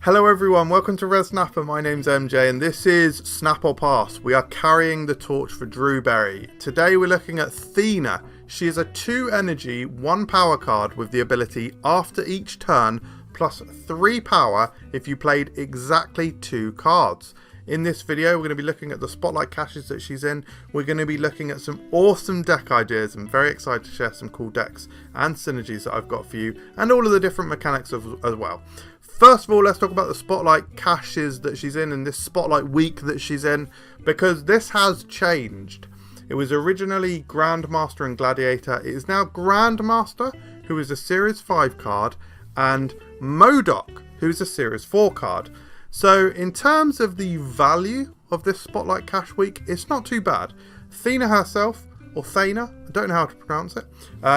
Hello everyone, welcome to Res Snapper. My name's MJ and this is Snap or Pass. We are carrying the torch for Drewberry. Today we're looking at Thena. She is a 2 energy, 1 power card with the ability after each turn plus 3 power if you played exactly 2 cards. In this video we're going to be looking at the spotlight caches that she's in. We're going to be looking at some awesome deck ideas. I'm very excited to share some cool decks and synergies that I've got for you and all of the different mechanics as well. First of all, let's talk about the spotlight caches that she's in and this spotlight week that she's in, because this has changed. It was originally Grandmaster and Gladiator. It is now Grandmaster, who is a Series 5 card, and Modok, who is a Series 4 card. So in terms of the value of this spotlight cache week, it's not too bad. Thena herself, or Thena, I don't know how to pronounce it,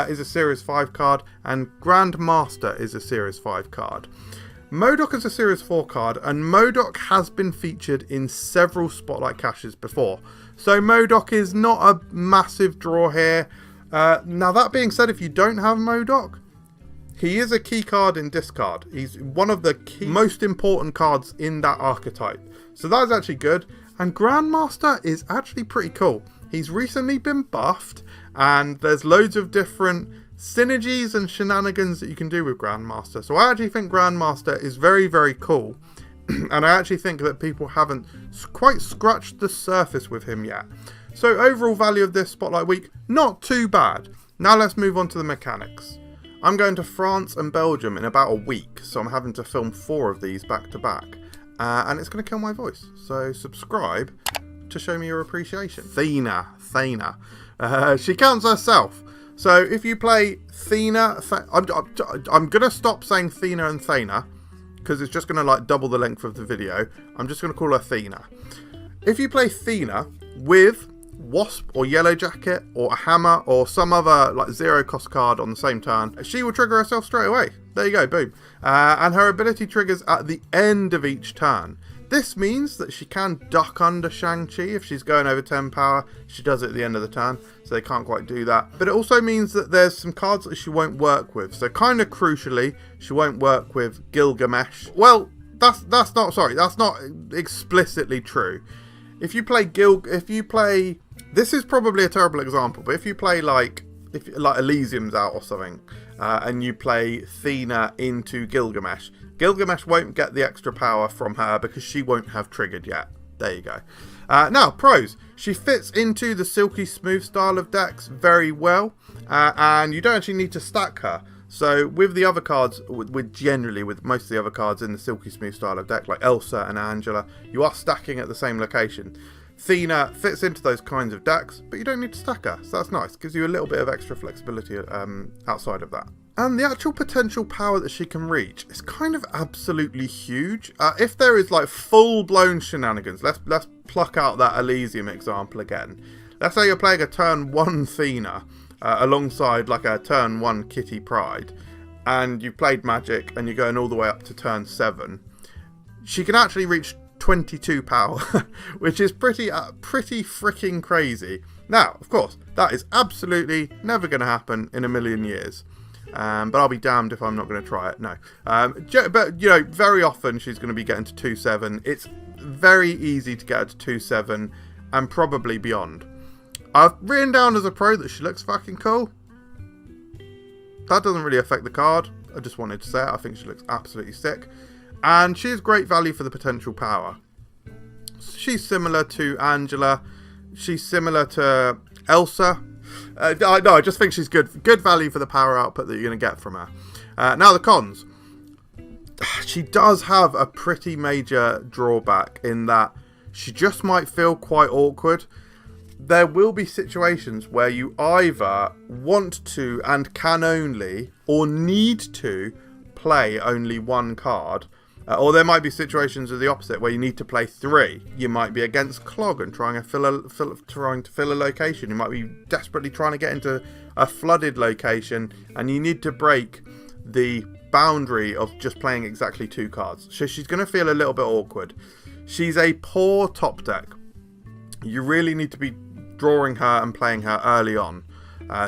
is a Series 5 card, and Grandmaster is a Series 5 card. Modok is a Series 4 card, and Modok has been featured in several spotlight caches before. So Modok is not a massive draw here. Now that being said, if you don't have Modok, he is a key card in discard. He's one of the most important cards in that archetype. So that is actually good. And Grandmaster is actually pretty cool. He's recently been buffed, and there's loads of different synergies and shenanigans that you can do with Grandmaster. So I actually think Grandmaster is very, very cool. And I actually think that people haven't quite scratched the surface with him yet. So overall value of this spotlight week, not too bad. Now let's move on to the mechanics. I'm going to France and Belgium in about a week, so I'm having to film 4 of these back to back. And it's going to kill my voice. So subscribe to show me your appreciation. Thena. She counts herself. So if you play Thena, I'm going to stop saying Thena and Thena, because it's just going to like double the length of the video. I'm just going to call her Thena. If you play Thena with Wasp or Yellow Jacket or a Hammer or some other like 0 cost card on the same turn, she will trigger herself straight away. There you go, boom. And her ability triggers at the end of each turn. This means that she can duck under Shang-Chi if she's going over 10 power. She does it at the end of the turn, so they can't quite do that. But it also means that there's some cards that she won't work with. So kind of crucially, she won't work with Gilgamesh. Well, that's not explicitly true. If you play this is probably a terrible example, but if you play like Elysium's out or something, and you play Thena into Gilgamesh, Gilgamesh won't get the extra power from her because she won't have triggered yet. There you go. Now, pros. She fits into the silky smooth style of decks very well, and you don't actually need to stack her. So with the other cards, with most of the other cards in the silky smooth style of deck, like Elsa and Angela, you are stacking at the same location. Thena fits into those kinds of decks, but you don't need to stack her, so that's nice. Gives you a little bit of extra flexibility outside of that. And the actual potential power that she can reach is kind of absolutely huge. If there is like full-blown shenanigans, let's pluck out that Elysium example again. Let's say you're playing a turn 1 Thena alongside like a turn 1 Kitty Pryde, and you've played Magic and you're going all the way up to turn 7. She can actually reach 22 power, which is pretty freaking crazy. Now, of course, that is absolutely never going to happen in a million years. But I'll be damned if I'm not going to try it. No. But, you know, very often she's going to be getting to 2-7. It's very easy to get her to 2-7 and probably beyond. I've written down as a pro that she looks fucking cool. That doesn't really affect the card. I just wanted to say it. I think she looks absolutely sick. And she is great value for the potential power. She's similar to Angela. She's similar to Elsa. No, I just think she's good value for the power output that you're going to get from her. Now the cons. She does have a pretty major drawback in that she just might feel quite awkward. There will be situations where you either want to and can only, or need to, play only 1 card. Or there might be situations of the opposite where you need to play 3. You might be against Clog and trying to fill a location. You might be desperately trying to get into a flooded location, and you need to break the boundary of just playing exactly 2 cards. So she's going to feel a little bit awkward. She's a poor top deck. You really need to be drawing her and playing her early on.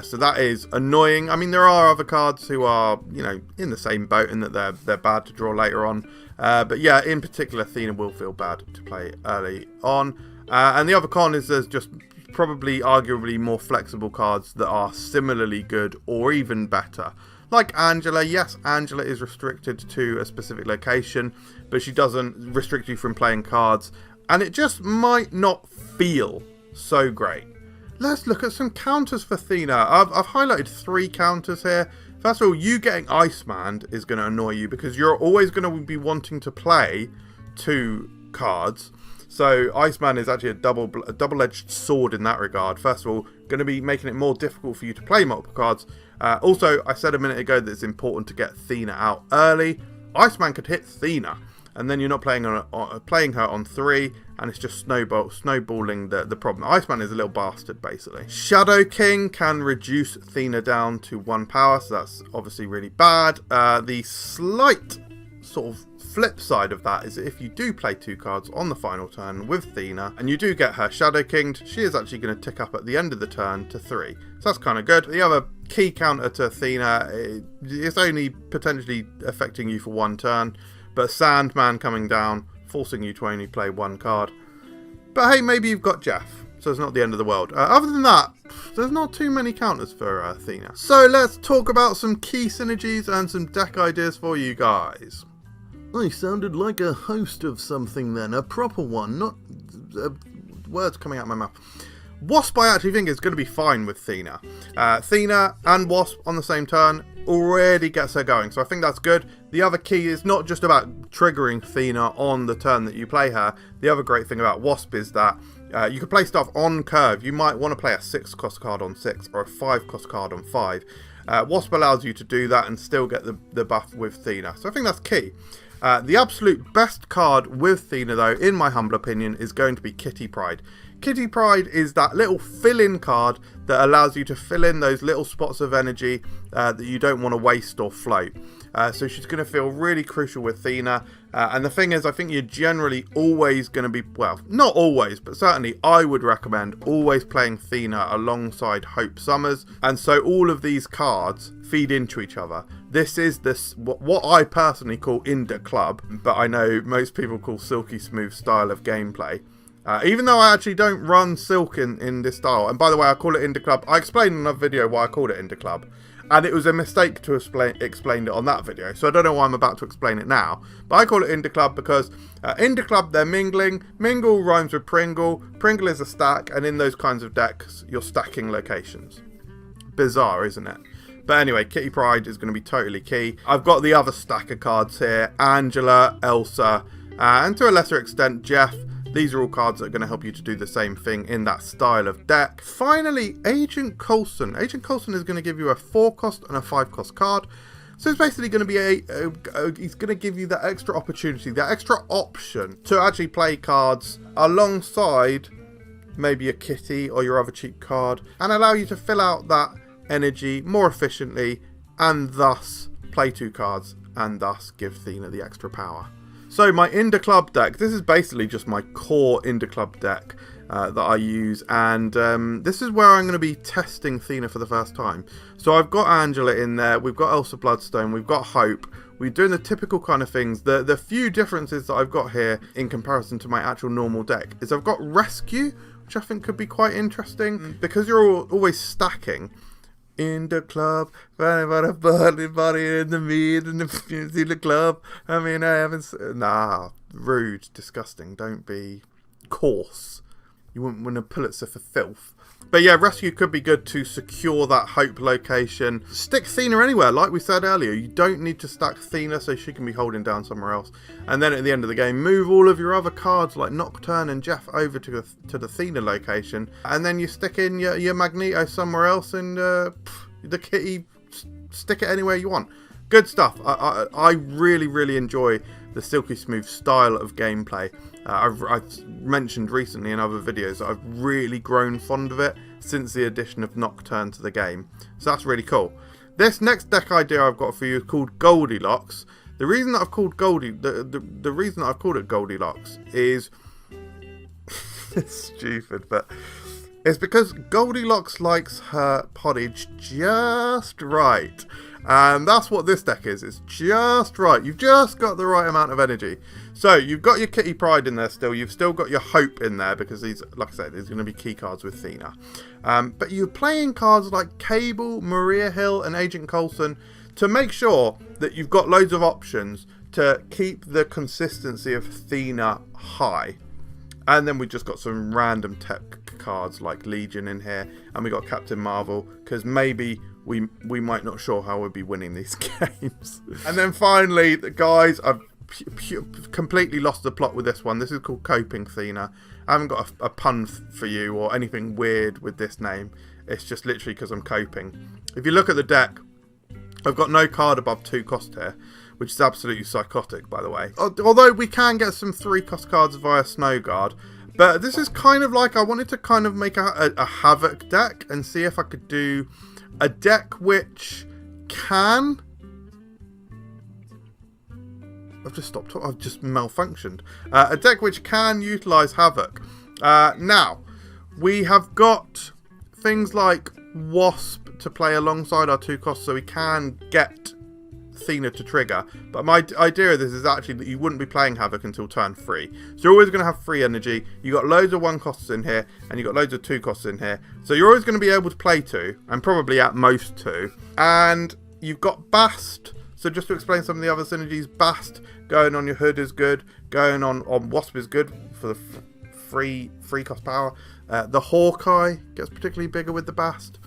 So that is annoying. I mean, there are other cards who are, you know, in the same boat in that they're bad to draw later on. But yeah, in particular, Thena will feel bad to play early on. And the other con is there's just probably arguably more flexible cards that are similarly good or even better. Like Angela. Yes, Angela is restricted to a specific location, but she doesn't restrict you from playing cards. And it just might not feel so great. Let's look at some counters for Thena. I've highlighted 3 counters here. First of all, you getting Iceman is going to annoy you because you're always going to be wanting to play 2 cards. So Iceman is actually a double-edged sword in that regard. First of all, going to be making it more difficult for you to play multiple cards. Also, I said a minute ago that it's important to get Thena out early. Iceman could hit Thena, and then you're not playing her on 3, and it's just snowballing the problem. Iceman is a little bastard, basically. Shadow King can reduce Thena down to 1 power, so that's obviously really bad. The slight sort of flip side of that is that if you do play 2 cards on the final turn with Thena, and you do get her Shadow Kinged, she is actually going to tick up at the end of the turn to 3. So that's kind of good. The other key counter to Thena is only potentially affecting you for 1 turn, but Sandman coming down, forcing you to only play 1 card. But hey, maybe you've got Jeff, so it's not the end of the world. Other than that, there's not too many counters for Thena. So let's talk about some key synergies and some deck ideas for you guys. I sounded like a host of something then, a proper one, not words coming out of my mouth. Wasp I actually think is going to be fine with Thena. Thena and Wasp on the same turn already gets her going, so I think that's good. The other key is not just about triggering Thena on the turn that you play her. The other great thing about Wasp is that you can play stuff on curve. You might want to play a 6 cost card on 6 or a 5 cost card on 5. Wasp allows you to do that and still get the buff with Thena, so I think that's key. The absolute best card with Thena, though, in my humble opinion, is going to be Kitty Pryde. Kitty Pryde is that little fill-in card that allows you to fill in those little spots of energy that you don't want to waste or float. So she's going to feel really crucial with Thena. And the thing is, I think you're generally always going to be, well, not always, but certainly I would recommend always playing Thena alongside Hope Summers. And so all of these cards feed into each other. This is what I personally call Inda Club, but I know most people call Silky Smooth style of gameplay. Even though I actually don't run Silk in this style. And by the way, I call it Inda Club. I explained in another video why I called it Inda Club. And it was a mistake to explain it on that video. So I don't know why I'm about to explain it now. But I call it Inda Club because Inda Club, they're mingling. Mingle rhymes with Pringle. Pringle is a stack. And in those kinds of decks, you're stacking locations. Bizarre, isn't it? But anyway, Kitty Pryde is going to be totally key. I've got the other stack of cards here. Angela, Elsa, and to a lesser extent, Jeff. These are all cards that are going to help you to do the same thing in that style of deck. Finally, Agent Coulson. Agent Coulson is going to give you a 4 cost and a 5 cost card. So it's basically going to be he's going to give you that extra opportunity, that extra option to actually play cards alongside maybe a Kitty or your other cheap card and allow you to fill out that energy more efficiently and thus play 2 cards and thus give Thena the extra power. So my Inda Club deck, this is basically just my core Inda Club deck that I use, and this is where I'm going to be testing Thena for the first time. So I've got Angela in there, we've got Elsa Bloodstone, we've got Hope, we're doing the typical kind of things. The few differences that I've got here in comparison to my actual normal deck is I've got Rescue, which I think could be quite interesting, because you're always stacking. In the club, body in the meat in the club. I mean, I haven't. Nah, rude, disgusting. Don't be coarse. You wouldn't win a Pulitzer for filth. But yeah, Rescue could be good to secure that Hope location. Stick Thena anywhere, like we said earlier. You don't need to stack Thena so she can be holding down somewhere else. And then at the end of the game, move all of your other cards like Nocturne and Jeff over to the Thena location. And then you stick in your Magneto somewhere else and the Kitty, stick it anywhere you want. Good stuff. I really, really enjoy the Silky Smooth style of gameplay. I've mentioned recently in other videos that I've really grown fond of it since the addition of Nocturne to the game. So that's really cool. This next deck idea I've got for you is called Goldilocks. The reason that I've called the reason that I've called it Goldilocks is it's stupid, but It's because Goldilocks likes her pottage just right. And that's what this deck is. It's just right. You've just got the right amount of energy. So you've got your Kitty Pryde in there still. You've still got your Hope in there because these, like I said, there's going to be key cards with Thena. But you're playing cards like Cable, Maria Hill and Agent Coulson to make sure that you've got loads of options to keep the consistency of Thena high. And then we just got some random tech cards like Legion in here, and we got Captain Marvel because maybe we might not sure how we'll be winning these games. And then finally, the guys, I've completely lost the plot with this one. This is called Coping Thena. I haven't got a pun for you or anything weird with this name. It's just literally because I'm coping. If you look at the deck, I've got no card above 2 cost here, which is absolutely psychotic, by the way. Although we can get some 3 cost cards via Snow Guard. But this is kind of like, I wanted to kind of make a Havoc deck and see if I could do a deck which can... I've just stopped, I've just malfunctioned. A deck which can utilise Havoc. Now, we have got things like Wasp to play alongside our 2 costs, so we can get Thena to trigger. But my idea of this is actually that you wouldn't be playing Havoc until turn 3. So you're always going to have free energy. You got loads of 1 costs in here, and you got loads of 2 costs in here. So you're always going to be able to play 2, and probably at most 2. And you've got Bast. So just to explain some of the other synergies, Bast going on your Hood is good. Going on Wasp is good for the free cost power. The Hawkeye gets particularly bigger with the Bast.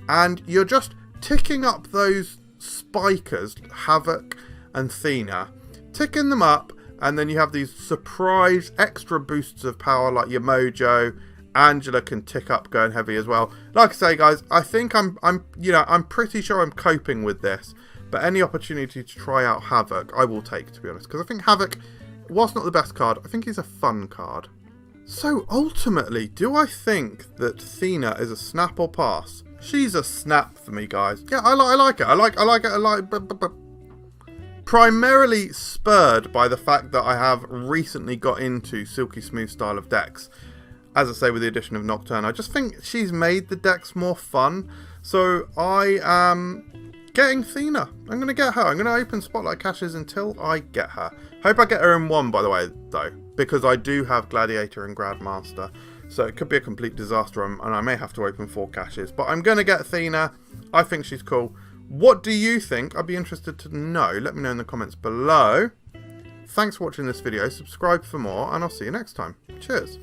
And you're just ticking up those spikers, Havoc and Thena, ticking them up, and then you have these surprise extra boosts of power like your Mojo. Angela can tick up going heavy as well. Like I say, guys, I think I'm pretty sure I'm coping with this, but any opportunity to try out Havoc I will take, to be honest, because I think Havoc, whilst not the best card, I think he's a fun card. So ultimately, do I think that Thena is a snap or pass? She's a snap for me, guys. Yeah, I like it. I like it. Primarily spurred by the fact that I have recently got into Silky Smooth style of decks. As I say, with the addition of Nocturne, I just think she's made the decks more fun. So I am getting Thena. I'm going to get her. I'm going to open Spotlight caches until I get her. Hope I get her in 1, by the way, though, because I do have Gladiator and Grandmaster. So it could be a complete disaster, and I may have to open 4 caches. But I'm going to get Thena. I think she's cool. What do you think? I'd be interested to know. Let me know in the comments below. Thanks for watching this video. Subscribe for more, and I'll see you next time. Cheers.